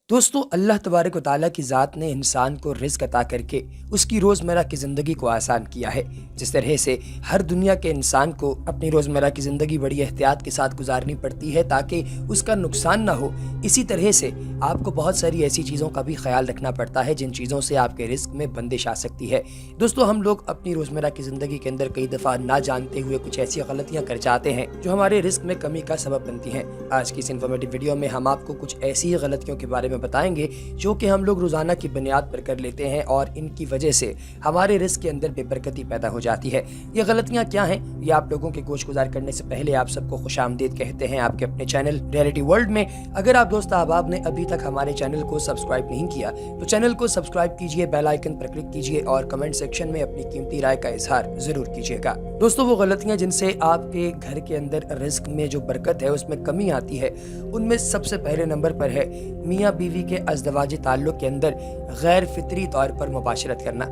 दोस्तों, अल्लाह तबारक व तआला की ज़ात ने इंसान को रिज़्क़ अता करके उसकी रोज़मर्रा की ज़िंदगी को आसान किया है। जिस तरह से हर दुनिया के इंसान को अपनी रोज़मर्रा की ज़िंदगी बड़ी एहतियात के साथ गुजारनी पड़ती है ताकि उसका नुकसान ना हो, इसी तरह से आपको बहुत सारी ऐसी चीज़ों का भी ख्याल रखना पड़ता है जिन चीज़ों से आपके रिज़्क़ में बंदिश आ सकती है। दोस्तों, हम लोग अपनी रोज़मर्रा की ज़िंदगी के अंदर कई दफ़ा ना जानते हुए कुछ ऐसी गलतियाँ कर जाते हैं जो हमारे रिज़्क़ में कमी का सबब बनती हैं। आज की इस इन्फॉर्मेटिव वीडियो में हम आपको कुछ ऐसी गलतियों के बारे में बताएंगे जो कि हम लोग रोजाना की बुनियाद पर कर लेते हैं और इनकी वजह से हमारे रिस्क के अंदर बेबरकती पैदा हो जाती है। ये गलतियां क्या हैं, ये आप लोगों के गोश गुजार करने से पहले आप सबको खुशामदीद कहते हैं आपके अपने चैनल रियलिटी वर्ल्ड में। अगर आप दोस्त अहबाब ने अभी तक हमारे चैनल को सब्सक्राइब नहीं किया तो चैनल को सब्सक्राइब कीजिए, बेल आइकन पर क्लिक कीजिए और कमेंट सेक्शन में अपनी कीमती राय का इजहार जरूर कीजिएगा। दोस्तों, वो गलतियां जिनसे आपके घर के अंदर रिस्क में जो बरकत है उसमें कमी आती है, उनमें सबसे पहले नंबर पर है मियाँ बीवी के अज़दवाजी ताल्लुक़ के अंदर गैर फितरी तौर पर मुबाशरत करना।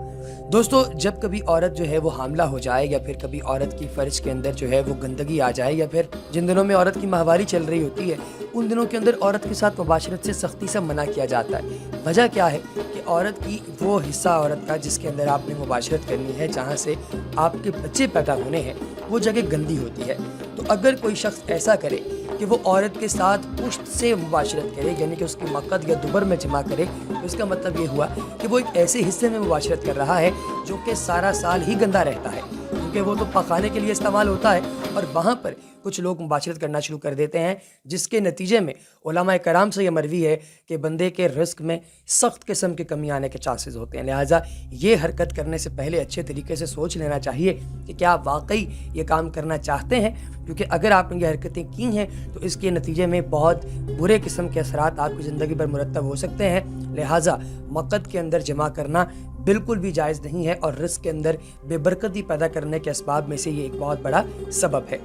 दोस्तों, जब कभी औरत जो है वो हामला हो जाए या फिर कभी औरत की फ़र्ज के अंदर जो है वो गंदगी आ जाए या फिर जिन दिनों में औरत की माहवारी चल रही होती है उन दिनों के अंदर औरत के साथ मुबाशरत से सख्ती से मना किया जाता है। वजह क्या है कि औरत की वो हिस्सा औरत का जिसके अंदर आपने मुबाशरत करनी है, जहाँ से आपके बच्चे पैदा होने हैं, वो जगह गंदी होती है। तो अगर कोई शख्स ऐसा करे कि वो औरत के साथ पुश्त से मुबाशरत करे, यानी कि उसकी मक्कत या दुबर में जमा करे, तो इसका मतलब ये हुआ कि वो एक ऐसे हिस्से में मुबाशरत कर रहा है जो कि सारा साल ही गंदा रहता है, क्योंकि वो तो पकाने के लिए इस्तेमाल होता है और वहाँ पर कुछ लोग मुबाशरत करना शुरू कर देते हैं, जिसके नतीजे में उलमाए कराम से ये मरवी है कि बंदे के रिस्क में सख्त किस्म की कमी आने के चांसेस होते हैं। लिहाजा ये हरकत करने से पहले अच्छे तरीके से सोच लेना चाहिए कि क्या आप वाकई ये काम करना चाहते हैं, क्योंकि अगर आपने ये हरकतें की हैं तो इसके नतीजे में बहुत बुरे किस्म के असरात आपकी ज़िंदगी पर मुरतब हो सकते हैं। लिहाजा मक्कत के अंदर जमा करना बिल्कुल भी जायज़ नहीं है और रिस्क के अंदर बेबरकती पैदा करने के असबाब में से ये एक बहुत बड़ा सबब है।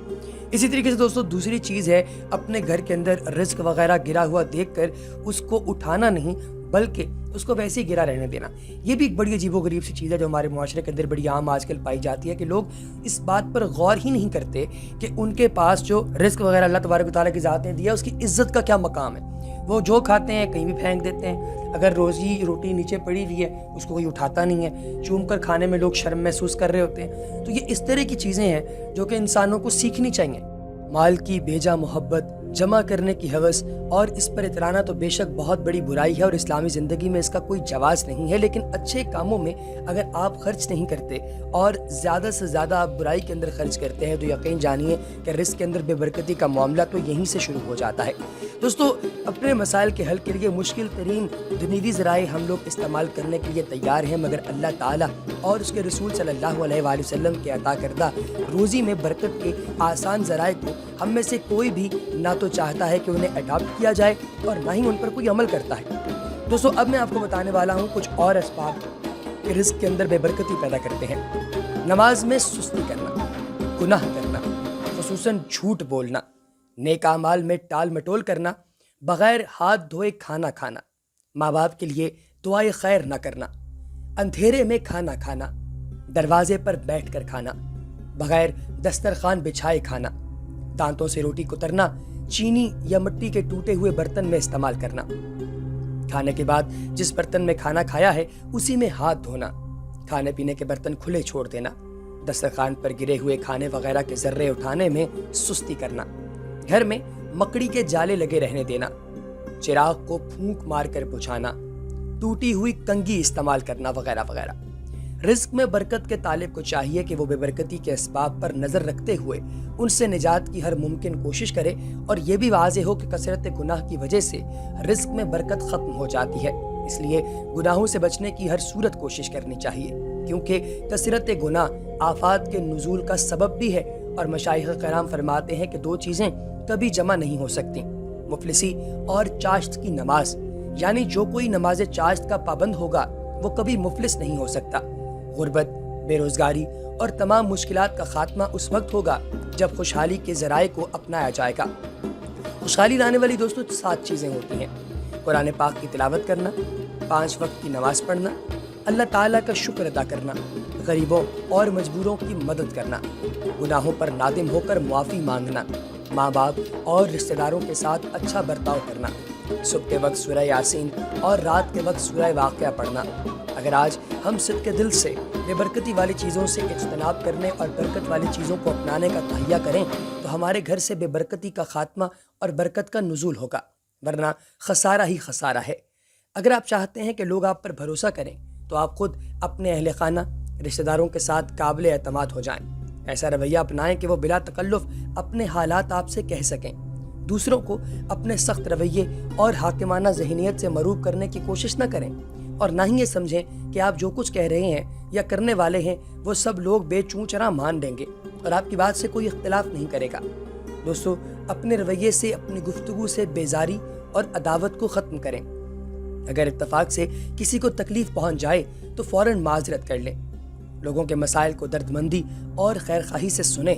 इसी तरीके से दोस्तों, दूसरी चीज़ है अपने घर के अंदर रिस्क वगैरह गिरा हुआ देखकर उसको उठाना नहीं बल्कि उसको वैसे ही गिरा रहने देना। ये भी एक बड़ी अजीबोगरीब सी चीज़ है जो हमारे मुआशरे के अंदर बड़ी आम आजकल पाई जाती है कि लोग इस बात पर गौर ही नहीं करते कि उनके पास जो रिस्क वगैरह अल्लाह तबारक व तआला की ज़ात ने दिया उसकी इज्जत का क्या मकाम है। वो जो खाते हैं कहीं भी फेंक देते हैं। अगर रोटी नीचे पड़ी हुई है उसको कोई उठाता नहीं है, चूम कर खाने में लोग शर्म महसूस कर रहे होते हैं। तो ये इस तरह की चीज़ें हैं जो कि इंसानों को सीखनी चाहिए। माल की बेजा मोहब्बत, जमा करने की हवस और इस पर इतराना तो बेशक बहुत बड़ी बुराई है और इस्लामी ज़िंदगी में इसका कोई जवाज़ नहीं है, लेकिन अच्छे कामों में अगर आप खर्च नहीं करते और ज़्यादा से ज़्यादा आप बुराई के अंदर खर्च करते हैं तो यकीन जानिए कि रिस्क के अंदर बेबरकती का मामला तो यहीं से शुरू हो जाता है। दोस्तों, अपने मसाइल के हल के लिए मुश्किल तरीन दुनियावी ज़राए हम लोग इस्तेमाल करने के लिए तैयार हैं, मगर अल्लाह ताला और उसके रसूल सल्लल्लाहु अलैहि वसल्लम के अता करदा रोज़ी में बरकत के आसान ज़राए को हम में से कोई भी ना तो चाहता है कि उन्हें अडॉप्ट किया जाए और ना ही उन पर कोई अमल करता है। दोस्तों, अब मैं आपको बताने वाला हूँ कुछ और असबाब कि रिस्क के अंदर बेबरकती पैदा करते हैं। नमाज में सुस्ती करना, गुनाह करना, खुसूसन झूठ बोलना, नेक अमाल में टाल मटोल करना, बगैर हाथ धोए खाना खाना, माँ बाप के लिए दुआए खैर न करना, अंधेरे में खाना खाना, दरवाजे पर बैठ कर खाना, बगैर दस्तरखान बिछाए खाना, दांतों से रोटी कुतरना, चीनी या मिट्टी के टूटे हुए बर्तन में इस्तेमाल करना, खाने के बाद जिस बर्तन में खाना खाया है उसी में हाथ धोना, खाने पीने के बर्तन खुले छोड़ देना, दस्तरखान पर गिरे हुए खाने वगैरह के जर्रे उठाने में सुस्ती करना, घर में मकड़ी के जाले लगे रहने देना, चिराग को फूंक मार कर बुझाना, टूटी हुई कंघी इस्तेमाल करना वगैरह वगैरह। रिस्क में बरकत के तालिब को चाहिए कि वो बेबरकती के असबाब पर नज़र रखते हुए उनसे निजात की हर मुमकिन कोशिश करे और ये भी वाज़ेह हो कि कसरत गुनाह की वजह से रिस्क में बरकत ख़त्म हो जाती है। इसलिए गुनाहों से बचने की हर सूरत कोशिश करनी चाहिए, क्योंकि कसरत गुनाह आफात के नुज़ूल का सबब भी है और मशाइख़ कराम फरमाते हैं कि दो चीज़ें कभी जमा नहीं हो सकती, मुफलिसी और चाश्त की नमाज। यानी जो कोई नमाज चाश्त का पाबंद होगा वो कभी मुफलिस नहीं हो सकता। गुर्बत, बेरोजगारी और तमाम मुश्किलात का खात्मा उस वक्त होगा जब खुशहाली के ज़राए को अपनाया जाएगा। खुशहाली लाने वाली दोस्तों 7 चीज़ें होती हैं: कुरान पाक की तिलावत करना, 5 वक्त की नमाज़ पढ़ना, अल्लाह ताला का शुक्र अदा करना, गरीबों और मजबूरों की मदद करना, गुनाहों पर नादिम होकर मुआफ़ी मांगना, माँ बाप और रिश्तेदारों के साथ अच्छा बर्ताव करना, صبح کے وقت سورہ یاسین اور رات کے وقت سورہ واقعہ پڑھنا۔ اگر آج ہم صدق کے دل سے بے برکتی والی چیزوں سے اجتناب کرنے اور برکت والی چیزوں کو اپنانے کا تہیہ کریں تو ہمارے گھر سے بے برکتی کا خاتمہ اور برکت کا نزول ہوگا، ورنہ خسارہ ہی خسارہ ہے۔ اگر آپ چاہتے ہیں کہ لوگ آپ پر بھروسہ کریں تو آپ خود اپنے اہل خانہ، رشتہ داروں کے ساتھ قابل اعتماد ہو جائیں۔ ایسا رویہ اپنائیں کہ وہ بلا تکلف اپنے حالات آپ سے کہہ سکیں۔ دوسروں کو اپنے سخت رویے اور حاکمانہ ذہنیت سے مروب کرنے کی کوشش نہ کریں، اور نہ ہی یہ سمجھیں کہ آپ جو کچھ کہہ رہے ہیں یا کرنے والے ہیں وہ سب لوگ بے چوں چرا مان لیں گے اور آپ کی بات سے کوئی اختلاف نہیں کرے گا۔ دوستو، اپنے رویے سے، اپنی گفتگو سے بیزاری اور عداوت کو ختم کریں۔ اگر اتفاق سے کسی کو تکلیف پہنچ جائے تو فوراً معذرت کر لیں۔ لوگوں کے مسائل کو دردمندی اور خیر خواہی سے سنیں،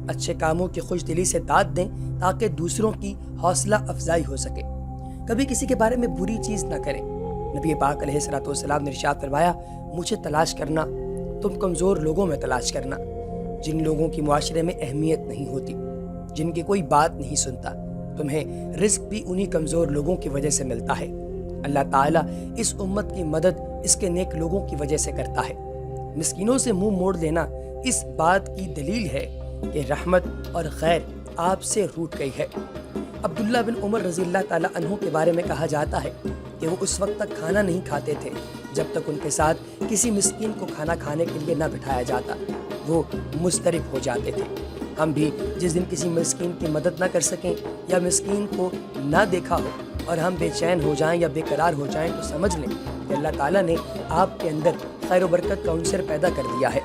اچھے کاموں کی خوش دلی سے داد دیں تاکہ دوسروں کی حوصلہ افزائی ہو سکے۔ کبھی کسی کے بارے میں بری چیز نہ کریں۔ نبی پاک علیہ الصلوۃ والسلام نے ارشاد فرمایا، مجھے تلاش کرنا، تم کمزور لوگوں میں تلاش کرنا، جن لوگوں کی معاشرے میں اہمیت نہیں ہوتی، جن کی کوئی بات نہیں سنتا۔ تمہیں رزق بھی انہی کمزور لوگوں کی وجہ سے ملتا ہے۔ اللہ تعالیٰ اس امت کی مدد اس کے نیک لوگوں کی وجہ سے کرتا ہے۔ مسکینوں سے منہ موڑ لینا اس بات کی دلیل ہے کہ رحمت اور خیر آپ سے روٹ گئی ہے۔ عبداللہ بن عمر رضی اللہ تعالیٰ عنہ کے بارے میں کہا جاتا ہے کہ وہ اس وقت تک کھانا نہیں کھاتے تھے جب تک ان کے ساتھ کسی مسکین کو کھانا کھانے کے لیے نہ بٹھایا جاتا، وہ مضطرب ہو جاتے تھے۔ ہم بھی جس دن کسی مسکین کی مدد نہ کر سکیں یا مسکین کو نہ دیکھا ہو اور ہم بے چین ہو جائیں یا بے قرار ہو جائیں تو سمجھ لیں کہ اللہ تعالیٰ نے آپ کے اندر خیر و برکت کا عنصر پیدا کر دیا ہے۔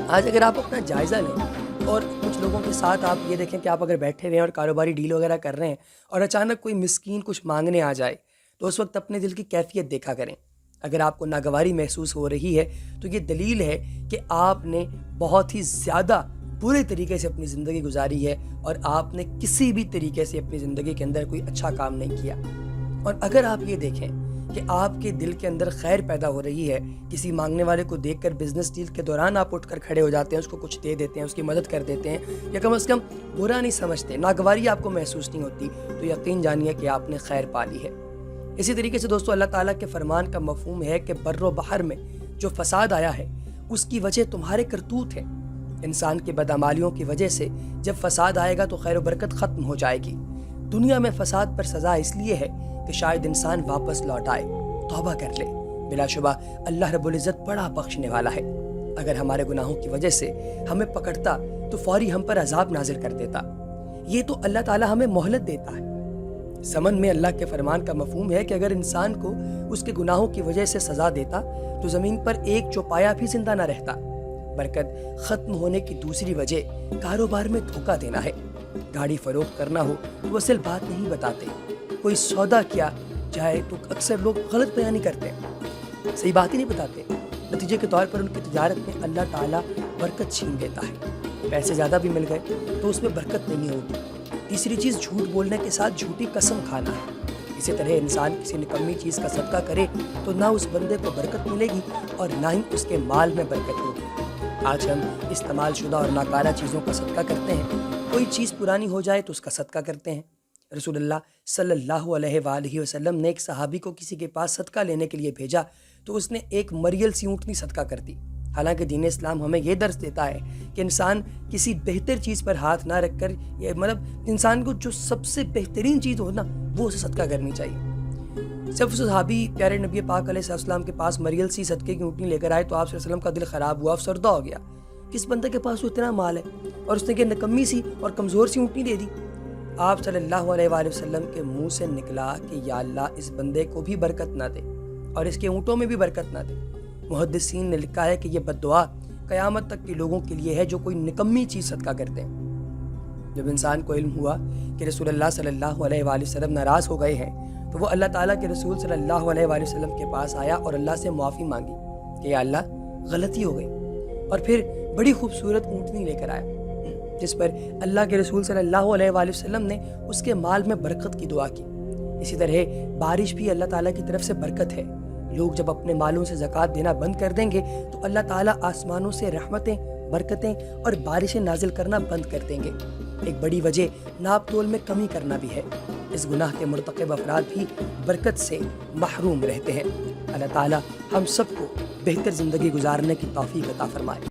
آج اگر آپ اپنا جائزہ لیں اور کچھ لوگوں کے ساتھ آپ یہ دیکھیں کہ آپ اگر بیٹھے ہوئے ہیں اور کاروباری ڈیل وغیرہ کر رہے ہیں اور اچانک کوئی مسکین کچھ مانگنے آ جائے تو اس وقت اپنے دل کی کیفیت دیکھا کریں۔ اگر آپ کو ناگواری محسوس ہو رہی ہے تو یہ دلیل ہے کہ آپ نے بہت ہی زیادہ برے طریقے سے اپنی زندگی گزاری ہے اور آپ نے کسی بھی طریقے سے اپنی زندگی کے اندر کوئی اچھا کام نہیں کیا۔ اور اگر آپ یہ دیکھیں کہ آپ کے دل کے اندر خیر پیدا ہو رہی ہے، کسی مانگنے والے کو دیکھ کر بزنس ڈیل کے دوران آپ اٹھ کر کھڑے ہو جاتے ہیں، اس کو کچھ دے دیتے ہیں، اس کی مدد کر دیتے ہیں، یا کم از کم برا نہیں سمجھتے، ناگواری آپ کو محسوس نہیں ہوتی، تو یقین جانیے کہ آپ نے خیر پا لی ہے۔ اسی طریقے سے دوستو، اللہ تعالیٰ کے فرمان کا مفہوم ہے کہ بر و بحر میں جو فساد آیا ہے اس کی وجہ تمہارے کرتوت ہے۔ انسان کی بدعمالیوں کی وجہ سے جب فساد آئے گا تو خیر و برکت ختم ہو جائے گی۔ دنیا میں فساد پر سزا اس لیے ہے کہ شاید انسان واپس لوٹ آئے، توبہ کر لے۔ بلا شبہ اللہ رب العزت بڑا بخشنے والا ہے۔ اگر ہمارے گناہوں کی وجہ سے ہمیں پکڑتا تو فوری ہم پر عذاب نازل کر دیتا۔ یہ تو اللہ تعالیٰ ہمیں مہلت دیتا ہے۔ زمن میں اللہ کے فرمان کا مفہوم ہے کہ اگر انسان کو اس کے گناہوں کی وجہ سے سزا دیتا تو زمین پر ایک چوپایا بھی زندہ نہ رہتا۔ برکت ختم ہونے کی دوسری وجہ کاروبار میں دھوکہ دینا ہے۔ گاڑی فروخت کرنا ہو تو وہ اصل بات نہیں بتاتے، کوئی سودا کیا جائے تو اکثر لوگ غلط بیانی کرتے ہیں، صحیح بات ہی نہیں بتاتے۔ نتیجے کے طور پر ان کی تجارت میں اللہ تعالیٰ برکت چھین لیتا ہے۔ پیسے زیادہ بھی مل گئے تو اس میں برکت نہیں ہوگی۔ تیسری چیز جھوٹ بولنے کے ساتھ جھوٹی قسم کھانا ہے۔ اسی طرح انسان کسی نکمی چیز کا صدقہ کرے تو نہ اس بندے کو برکت ملے گی اور نہ ہی اس کے مال میں برکت ہوگی۔ آج ہم استعمال شدہ اور ناکارہ چیزوں کا صدقہ کرتے ہیں۔ کوئی چیز پرانی ہو جائے تو اس کا صدقہ کرتے ہیں۔ رسول اللہ صلی اللہ علیہ وآلہ وسلم نے ایک صحابی کو کسی کے پاس صدقہ لینے کے لیے بھیجا تو اس نے ایک مریل سی اونٹنی صدقہ کر دی۔ حالانکہ دین اسلام ہمیں یہ درس دیتا ہے کہ انسان کسی بہتر چیز پر ہاتھ نہ رکھ کر، انسان کو جو سب سے بہترین چیز ہو نا وہ اسے صدقہ کرنی چاہیے۔ جب صحابی پیارے نبی پاک علیہ السلام کے پاس مریل سی صدقے کی اونٹنی لے کر آئے تو آپ صلی اللہ علیہ وسلم کا دل خراب ہوا، افسردہ ہو گیا۔ کس بندے کے پاس اتنا مال ہے اور اس نے یہ نکمی سی اور کمزور سی اونٹنی دے دی؟ آپ صلی اللہ علیہ وآلہ وسلم کے منہ سے نکلا کہ یا اللہ اس بندے کو بھی برکت نہ دے اور اس کے اونٹوں میں بھی برکت نہ دے۔ محدثین نے لکھا ہے کہ یہ بد دعا قیامت تک کے لوگوں کے لیے ہے جو کوئی نکمی چیز صدقہ کرتے ہیں۔ جب انسان کو علم ہوا کہ رسول اللہ صلی اللہ علیہ وآلہ وسلم ناراض ہو گئے ہیں تو وہ اللہ تعالیٰ کے رسول صلی اللہ علیہ وآلہ وسلم کے پاس آیا اور اللہ سے معافی مانگی کہ یا اللہ غلطی ہو گئی، اور پھر بڑی خوبصورت اونٹنی لے کر آیا جس پر اللہ کے رسول صلی اللہ علیہ وآلہ وسلم نے اس کے مال میں برکت کی دعا کی۔ اسی طرح بارش بھی اللہ تعالیٰ کی طرف سے برکت ہے۔ لوگ جب اپنے مالوں سے زکوٰۃ دینا بند کر دیں گے تو اللہ تعالیٰ آسمانوں سے رحمتیں، برکتیں اور بارشیں نازل کرنا بند کر دیں گے۔ ایک بڑی وجہ ناپ تول میں کمی کرنا بھی ہے۔ اس گناہ کے مرتکب افراد بھی برکت سے محروم رہتے ہیں۔ اللہ تعالی ہم سب کو بہتر زندگی گزارنے کی توفیق عطا فرمائے۔